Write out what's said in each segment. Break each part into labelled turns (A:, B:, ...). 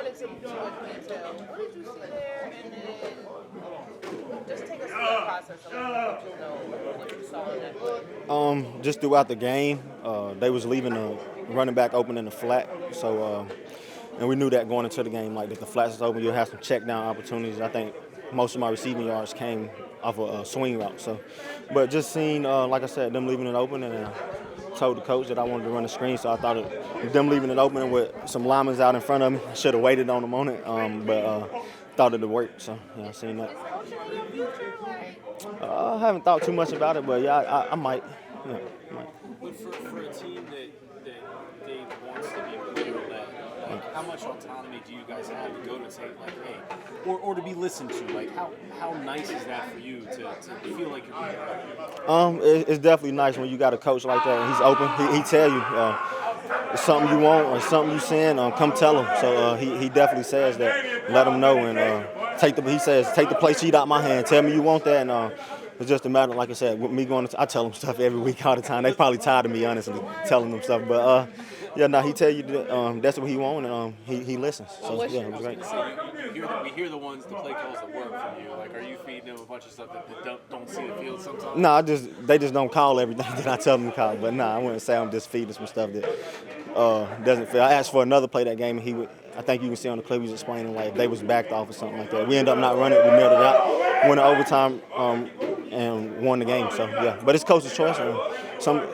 A: going into too much detail, what did you see there? And then just take us through the process of letting coaches know what you saw in that play.
B: Just throughout the game, they was leaving the running back open in the flat. So, and we knew that going into the game, like if the flats is open, you'll have some check down opportunities. I think most of my receiving yards came off a swing route. So, but just seeing, like I said, them leaving it open, and told the coach that I wanted to run the screen. So I thought them leaving it open with some linemen out in front of me, should have waited on them on it. But thought it'd work. So yeah, I seen that.
A: Is coaching in your future? Like,
B: I haven't thought too much about it, but yeah, I might. Yeah, I might.
C: But for a team that Dave wants to be player-led, like how much autonomy do you guys have to go to say, like, hey, or to be listened to? Like, how nice is that for you to feel like you're being heard?
B: It's definitely nice when you got a coach like that and he's open. He tell you it's something you want or something you saying, come tell him. So he definitely says that. Let him know and he says take the play sheet out my hand. Tell me you want that and. It's just a matter, like I said, with me going. I tell them stuff every week, all the time. They probably tired of me, honestly, telling them stuff. But yeah, no, he tell you that, that's what he want, and he listens. So yeah, it was great.
C: We hear the play calls that work from you. Like, are you feeding them a bunch of stuff that don't see the field sometimes?
B: No, they just don't call everything that I tell them to call. But I wouldn't say I'm just feeding some stuff that doesn't fit. I asked for another play that game, and I think you can see on the clip he was explaining like they was backed off or something like that. We ended up not running it. We milled it out, went to overtime, and won the game. So yeah, but it's coach's choice. And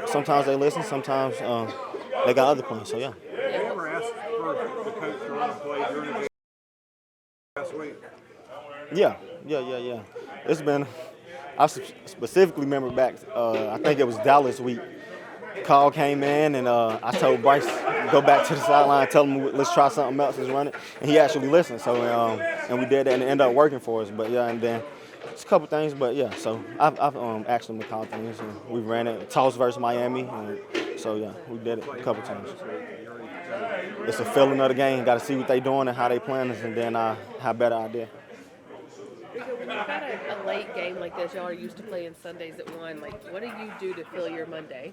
B: sometimes they listen, sometimes they got other plans. So yeah.
D: Did you ever ask for the coach to run a play during the game last week?
B: Yeah. It's been. I specifically remember back. I think it was Dallas week. Call came in and I told Bryce go back to the sideline, tell him let's try something else, let's run it, and he actually listened. So and we did that and it ended up working for us. But yeah, and then it's a couple things, but yeah. So I've asked him to call things and we ran it. Toss versus Miami, and so yeah, we did it a couple times. It's a feeling of the game. Got to see what they doing and how they playing, and then have better idea.
A: Rico, when you've got a late game like this, y'all are used to playing Sundays at 1. Like, what do you do to fill your Monday?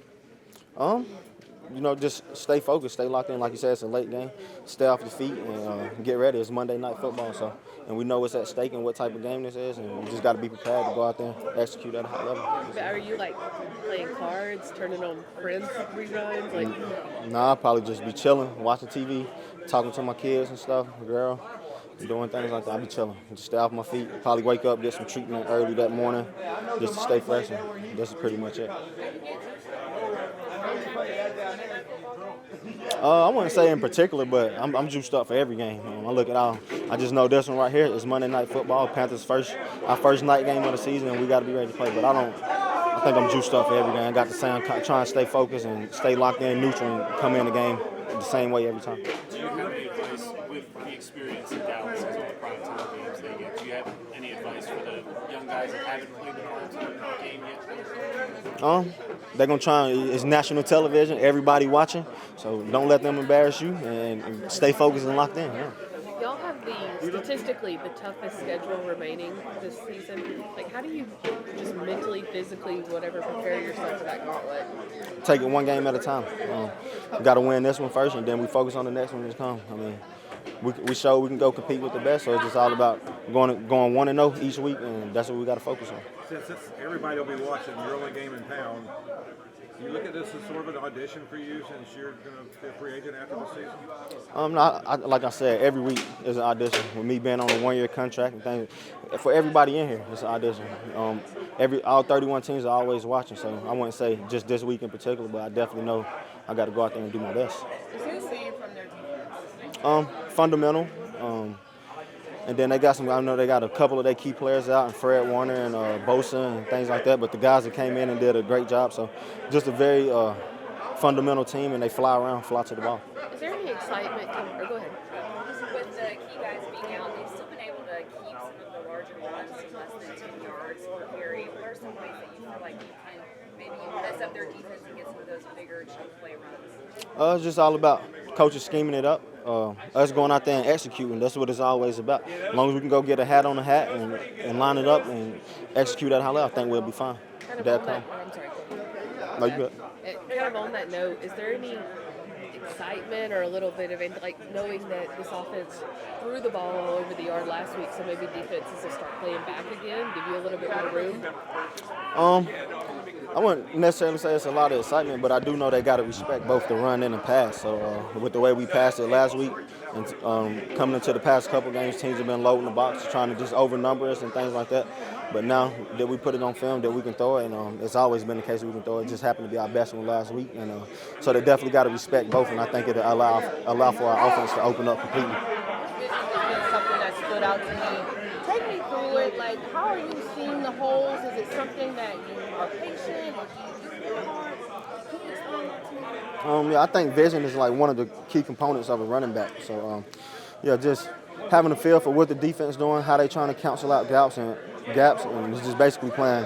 B: Just stay focused, stay locked in. Like you said, it's a late game. Stay off your feet and get ready. It's Monday Night Football, and we know what's at stake and what type of game this is, and we just got to be prepared to go out there and execute at a high level.
A: But are you like playing cards, turning on Friends reruns? Like,
B: Nah, I'll probably just be chilling, watching TV, talking to my kids and stuff, girl, doing things like that. I'll be chilling, just stay off my feet. Probably wake up, get some treatment early that morning, just to stay fresh. And that's pretty much it. I wouldn't say in particular, but I'm juiced up for every game. I look at all. I just know this one right here is Monday Night Football. Panthers our first night game of the season, and we got to be ready to play. But I think I'm juiced up for every game. I got the same, trying to stay focused and stay locked in, neutral, and come in the game the same way every time.
C: Do you have any advice with the experience in Dallas as all the prime time games they get? Do you have any advice for the young guys that haven't played the prime time game yet?
B: They're going to try. It's national television, everybody watching, so don't let them embarrass you and stay focused and locked in. Yeah.
A: y'all have statistically the toughest schedule remaining this season. Like, how do you just mentally, physically, whatever, prepare yourself for that gauntlet?
B: Take it one game at a time. Got to win this one first, and then we focus on the next one that's come. I mean, we show we can go compete with the best, so it's just all about going 1-0 each week, and that's what we got to focus on.
D: Since everybody will be watching your only game in town, do you look at this as sort of an audition for you since you're going to be a free agent after the season?
B: Like I said, every week is an audition. With me being on a one-year contract and things, for everybody in here, it's an audition. All 31 teams are always watching, so I wouldn't say just this week in particular, but I definitely know I got to go out there and do my best.
A: Is you see from their defense?
B: Fundamental. And then they got I know they got a couple of their key players out, and Fred Warner and Bosa and things like that. But the guys that came in and did a great job. So just a very fundamental team, and they fly to the ball.
A: Is there any excitement? Or go ahead.
E: With the key guys being out, they've still been able to keep some of the larger runs to less than 10 yards per carry. What are some ways that you feel like you can maybe mess up their defense and get some of those bigger chunk play runs?
B: It's just all about coaches scheming it up. Us going out there and executing. That's what it's always about. As long as we can go get a hat on a hat and line it up and execute at high level, I think we'll be fine.
A: Kind of on that, I'm sorry.
B: No, you good.
A: Kind of on that note, is there any excitement or a little bit of like knowing that this offense threw the ball all over the yard last week, so maybe defenses will start playing back again, give you a little bit more room?
B: I wouldn't necessarily say it's a lot of excitement, but I do know they got to respect both the run and the pass. So with the way we passed it last week and coming into the past couple games, teams have been loading the box, trying to just overnumber us and things like that. But now that we put it on film that we can throw it, and it's always been the case that we can throw it. It just happened to be our best one last week. And so they definitely got to respect both, and I think it'll allow for our offense to open up completely.
F: It's something that stood out to me. Take me through it. Like, how are you seeing the holes? Is it something that you are patient, or do you feel hard? Can you explain that to me?
B: Yeah, I think vision is like one of the key components of a running back. So, just having a feel for what the defense doing, how they trying to cancel out gaps, and it's just basically playing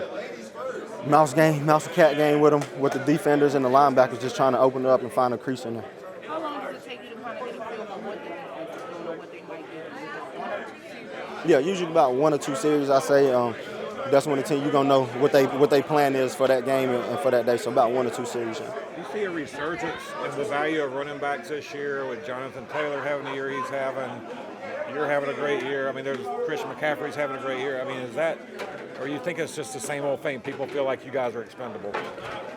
B: mouse and cat game with them, with the defenders and the linebackers, just trying to open it up and find a crease in there.
F: How long does it take you to kind of get a feel for what the defense is doing or what they might do? One or two series?
B: Yeah, usually about 1 or 2 series, I say. That's when the team you're gonna know what they plan is for that game and for that day. So about 1 or 2 series. Yeah.
D: You see a resurgence in the value of running backs this year with Jonathan Taylor having the year he's having. You're having a great year. I mean, there's Christian McCaffrey's having a great year. I mean, is that, or you think it's just the same old thing? People feel like you guys are expendable.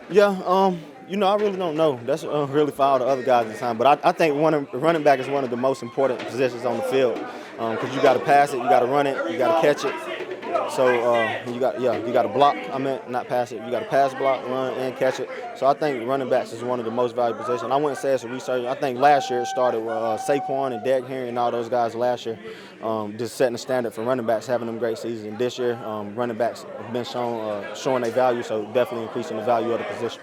B: Yeah, I really don't know. That's really for all the other guys at the time. But I think running back is one of the most important positions on the field because you got to pass it, you got to run it, you got to catch it. So you got to block. I meant not pass it. You got to pass, block, run, and catch it. So I think running backs is one of the most valuable positions. I wouldn't say it's a research. I think last year it started with Saquon and Derrick Henry and all those guys last year, just setting the standard for running backs, having them great seasons. And this year, running backs have been showing their value, so definitely increasing the value of the position.